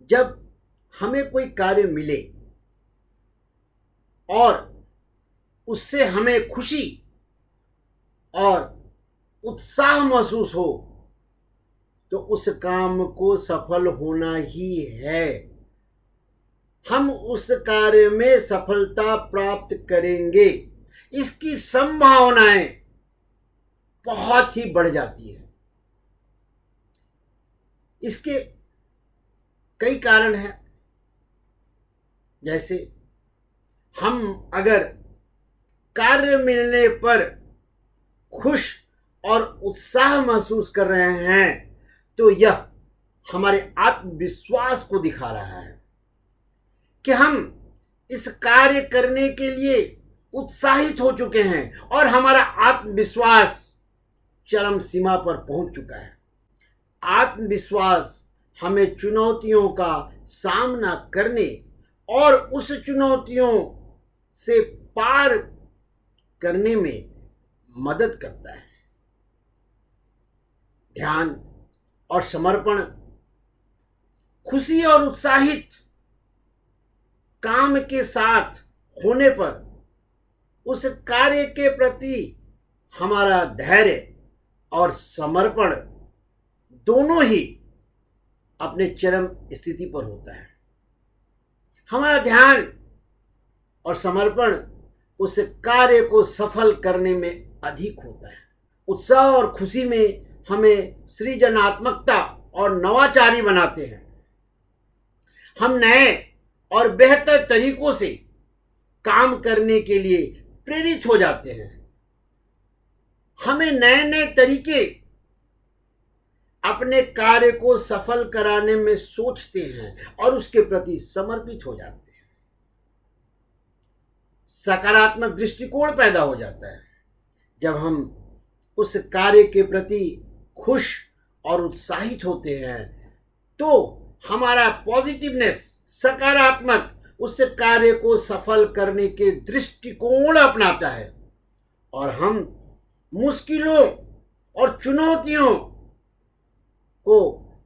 जब हमें कोई कार्य मिले और उससे हमें खुशी और उत्साह महसूस हो तो उस काम को सफल होना ही है। हम उस कार्य में सफलता प्राप्त करेंगे, इसकी संभावनाएं बहुत ही बढ़ जाती है। इसके कई कारण हैं। जैसे हम अगर कार्य मिलने पर खुश और उत्साह महसूस कर रहे हैं तो यह हमारे आत्मविश्वास को दिखा रहा है कि हम इस कार्य करने के लिए उत्साहित हो चुके हैं और हमारा आत्मविश्वास चरम सीमा पर पहुंच चुका है। आत्मविश्वास हमें चुनौतियों का सामना करने और उस चुनौतियों से पार करने में मदद करता है। ध्यान और समर्पण खुशी और उत्साहित काम के साथ होने पर उस कार्य के प्रति हमारा धैर्य और समर्पण दोनों ही अपने चरम स्थिति पर होता है। हमारा ध्यान और समर्पण उस कार्य को सफल करने में अधिक होता है। उत्साह और खुशी में हमें सृजनात्मकता और नवाचारी बनाते हैं। हम नए और बेहतर तरीकों से काम करने के लिए प्रेरित हो जाते हैं। हमें नए नए तरीके अपने कार्य को सफल कराने में सोचते हैं और उसके प्रति समर्पित हो जाते हैं। सकारात्मक दृष्टिकोण पैदा हो जाता है जब हम उस कार्य के प्रति खुश और उत्साहित होते हैं तो हमारा पॉजिटिवनेस, सकारात्मक, उस कार्य को सफल करने के दृष्टिकोण अपनाता है और हम मुश्किलों और चुनौतियों को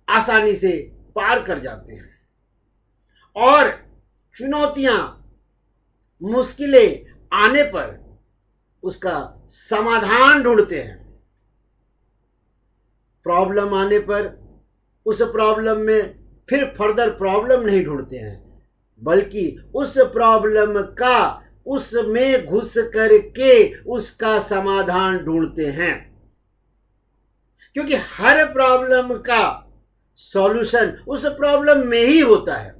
आसानी से पार कर जाते हैं और चुनौतियां, मुश्किलें आने पर उसका समाधान ढूंढते हैं। प्रॉब्लम आने पर उस प्रॉब्लम में फिर फर्दर प्रॉब्लम नहीं ढूंढते हैं बल्कि उस प्रॉब्लम का उसमें घुस करके उसका समाधान ढूंढते हैं, क्योंकि हर प्रॉब्लम का सॉल्यूशन उस प्रॉब्लम में ही होता है।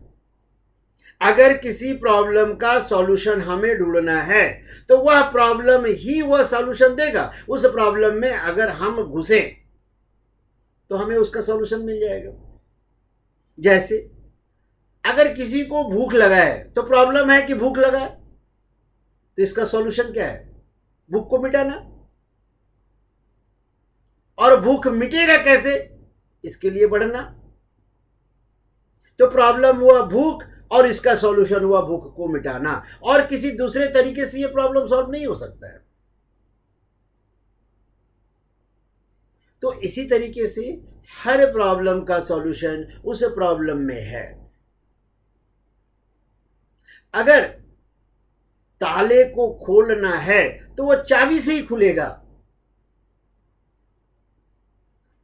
अगर किसी प्रॉब्लम का सॉल्यूशन हमें ढूंढना है तो वह प्रॉब्लम ही वह सॉल्यूशन देगा। उस प्रॉब्लम में अगर हम घुसे तो हमें उसका सॉल्यूशन मिल जाएगा। जैसे अगर किसी को भूख लगा है तो प्रॉब्लम है कि भूख लगा है, तो इसका सॉल्यूशन क्या है? भूख को मिटाना। और भूख मिटेगा कैसे? इसके लिए बढ़ना। तो प्रॉब्लम हुआ भूख और इसका सॉल्यूशन हुआ भूख को मिटाना, और किसी दूसरे तरीके से यह प्रॉब्लम सॉल्व नहीं हो सकता है। तो इसी तरीके से हर प्रॉब्लम का सॉल्यूशन उस प्रॉब्लम में है। अगर ताले को खोलना है तो वह चाबी से ही खुलेगा।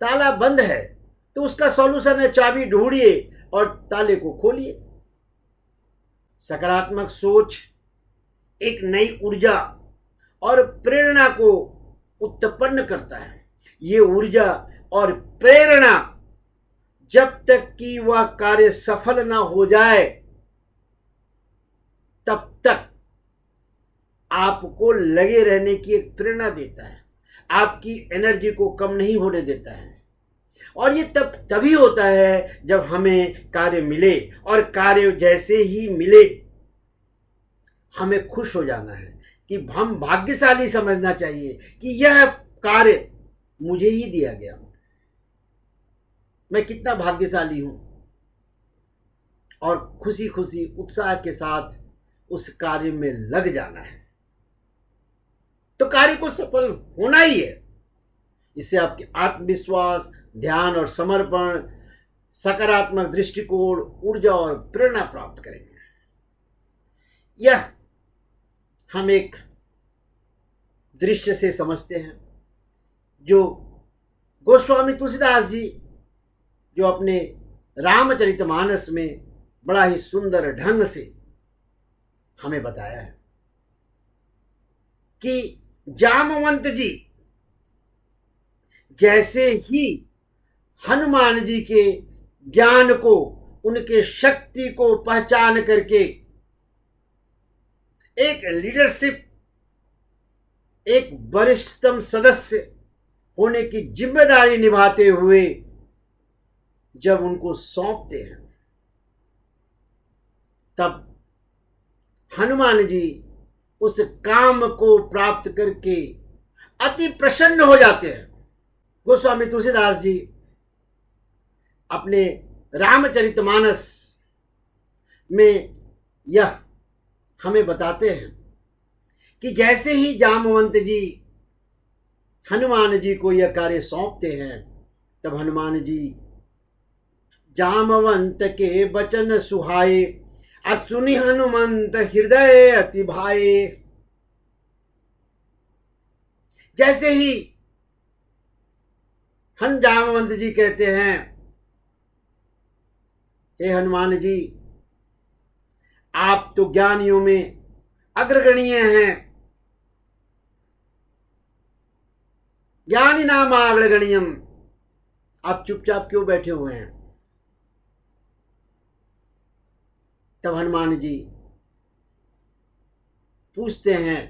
ताला बंद है तो उसका सॉल्यूशन है चाबी ढूंढिए और ताले को खोलिए। सकारात्मक सोच एक नई ऊर्जा और प्रेरणा को उत्पन्न करता है। ये ऊर्जा और प्रेरणा जब तक कि वह कार्य सफल ना हो जाए तब तक आपको लगे रहने की एक प्रेरणा देता है, आपकी एनर्जी को कम नहीं होने देता है। और ये तभी होता है जब हमें कार्य मिले, और कार्य जैसे ही मिले हमें खुश हो जाना है कि हम भाग्यशाली समझना चाहिए कि यह कार्य मुझे ही दिया गया, मैं कितना भाग्यशाली हूं, और खुशी खुशी उत्साह के साथ उस कार्य में लग जाना है। तो कार्य को सफल होना ही है। इससे आपके आत्मविश्वास, ध्यान और समर्पण सकारात्मक दृष्टिकोण, ऊर्जा और प्रेरणा प्राप्त करेंगे। यह हम एक दृश्य से समझते हैं जो गोस्वामी तुलसीदास जी जो अपने रामचरितमानस में बड़ा ही सुंदर ढंग से हमें बताया है कि जामवंत जी जैसे ही हनुमान जी के ज्ञान को, उनके शक्ति को पहचान करके एक लीडरशिप, एक वरिष्ठतम सदस्य होने की जिम्मेदारी निभाते हुए जब उनको सौंपते हैं, तब हनुमान जी उस काम को प्राप्त करके अति प्रसन्न हो जाते हैं। गोस्वामी तुलसीदास जी अपने रामचरितमानस में यह हमें बताते हैं कि जैसे ही जामवंत जी हनुमान जी को यह कार्य सौंपते हैं, तब हनुमान जी जामवंत के वचन सुहाए, असुनि हनुमंत हृदय अति भाए। जैसे ही जामवंत जी कहते हैं, हे हनुमान जी, आप तो ज्ञानियों में अग्रगणीय हैं, ज्ञानी नाम अग्रगण्यम, आप चुपचाप क्यों बैठे हुए हैं? तब हनुमान जी पूछते हैं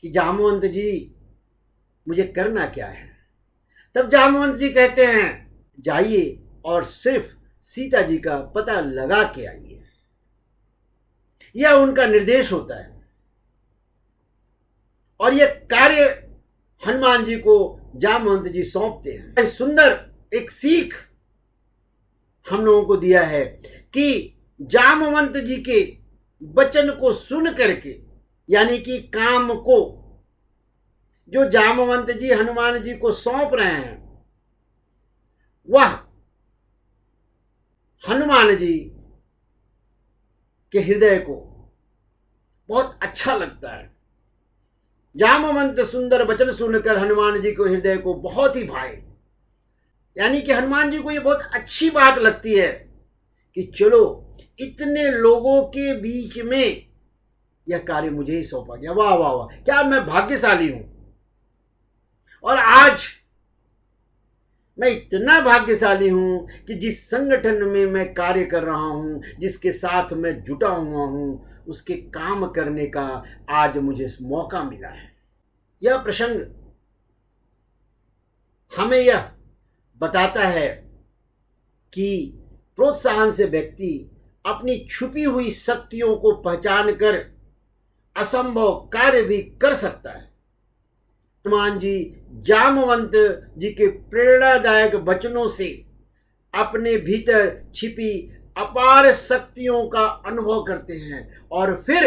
कि जामवंत जी, मुझे करना क्या है? तब जामवंत जी कहते हैं, जाइए और सिर्फ सीता जी का पता लगा के आइए। यह उनका निर्देश होता है और यह कार्य हनुमान जी को जामवंत जी सौंपते हैं। सुंदर एक सीख हम लोगों को दिया है कि जामवंत जी के वचन को सुन करके, यानी कि काम को जो जामवंत जी हनुमान जी को सौंप रहे हैं, वह हनुमान जी के हृदय को बहुत अच्छा लगता है। जामवंत सुंदर वचन सुनकर हनुमान जी को हृदय को बहुत ही भाए, यानी कि हनुमान जी को यह बहुत अच्छी बात लगती है कि चलो, इतने लोगों के बीच में यह कार्य मुझे ही सौंपा गया। वाह वाह वाह, क्या मैं भाग्यशाली हूं। और आज मैं इतना भाग्यशाली हूं कि जिस संगठन में मैं कार्य कर रहा हूं, जिसके साथ मैं जुटा हुआ हूं, उसके काम करने का आज मुझे मौका मिला है। यह प्रसंग हमें यह बताता है कि प्रोत्साहन से व्यक्ति अपनी छुपी हुई शक्तियों को पहचान कर असंभव कार्य भी कर सकता है। हनुमान जी जामवंत जी के प्रेरणादायक वचनों से अपने भीतर छिपी अपार शक्तियों का अनुभव करते हैं और फिर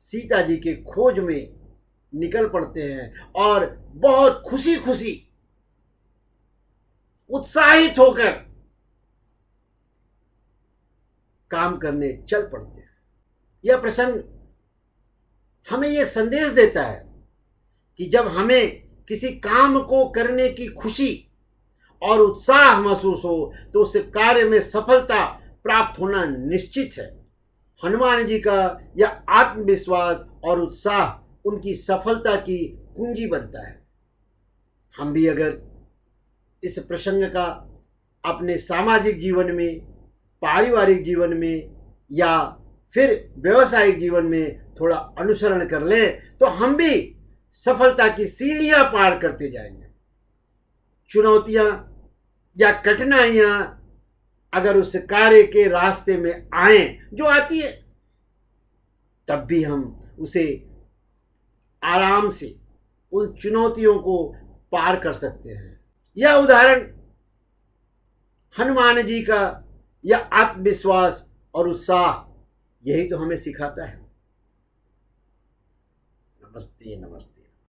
सीता जी के खोज में निकल पड़ते हैं और बहुत खुशी खुशी, उत्साहित होकर काम करने चल पड़ते हैं। यह प्रसंग हमें यह संदेश देता है कि जब हमें किसी काम को करने की खुशी और उत्साह महसूस हो तो उस कार्य में सफलता प्राप्त होना निश्चित है। हनुमान जी का यह आत्मविश्वास और उत्साह उनकी सफलता की कुंजी बनता है। हम भी अगर इस प्रसंग का अपने सामाजिक जीवन में, पारिवारिक जीवन में या फिर व्यावसायिक जीवन में थोड़ा अनुसरण कर लें तो हम भी सफलता की सीढ़ियां पार करते जाएंगे। चुनौतियां या कठिनाइयां अगर उस कार्य के रास्ते में आए, जो आती है, तब भी हम उसे आराम से उन चुनौतियों को पार कर सकते हैं। यह उदाहरण हनुमान जी का यह आत्मविश्वास और उत्साह यही तो हमें सिखाता है। नमस्ते नमस्ते।